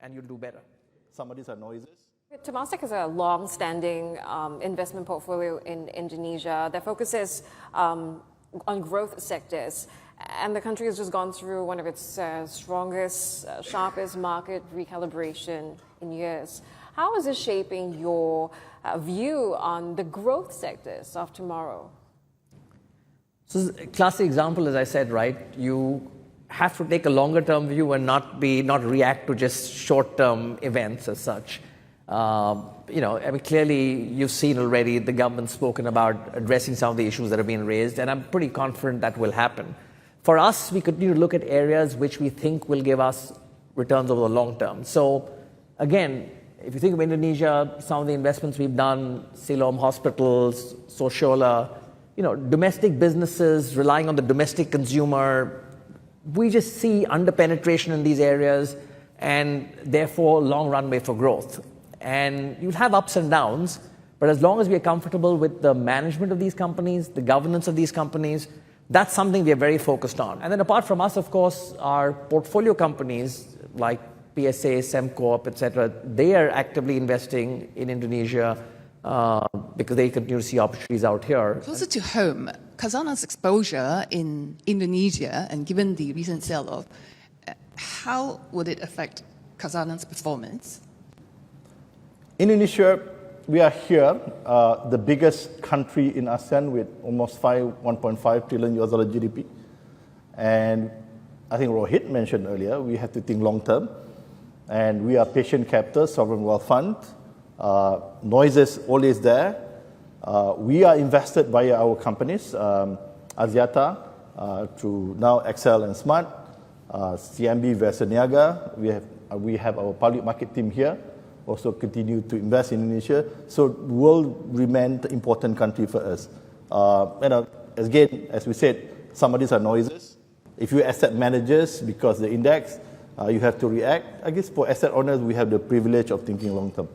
and you'll do better. Some of these are noises. Temasek has a long-standing investment portfolio in Indonesia that focuses on growth sectors. And the country has just gone through one of its strongest, sharpest market recalibration in years. How is this shaping your view on the growth sectors of tomorrow? So, a classic example, as I said, right? You have to take a longer-term view and not react to just short-term events as such. Clearly, you've seen already the government spoken about addressing some of the issues that have been raised, and I'm pretty confident that will happen. For us, we continue to look at areas which we think will give us returns over the long term. So, again, if you think of Indonesia, some of the investments we've done, Siloam Hospitals, Sociola, domestic businesses relying on the domestic consumer, we just see under-penetration in these areas and therefore long runway for growth. And you'll have ups and downs, but as long as we are comfortable with the management of these companies, the governance of these companies, that's something we are very focused on. And then apart from us, of course, our portfolio companies like PSA, Semcorp, etc., they are actively investing in Indonesia because they continue to see opportunities out here. Closer to home, Khazanah's exposure in Indonesia, and given the recent sell-off, how would it affect Khazanah's performance? Indonesia, we are here, the biggest country in ASEAN with almost $1.5 trillion GDP. And I think Rohit mentioned earlier, we have to think long term. And we are patient capital, sovereign wealth fund. Noises always there. We are invested via our companies, Axiata, through now Excel and Smart, CMB via Niaga. We have our public market team here, also continue to invest in Indonesia. So will remain an important country for us. Again, as we said, some of these are noises. If you asset managers, because the index, you have to react. I guess for asset owners, we have the privilege of thinking long term.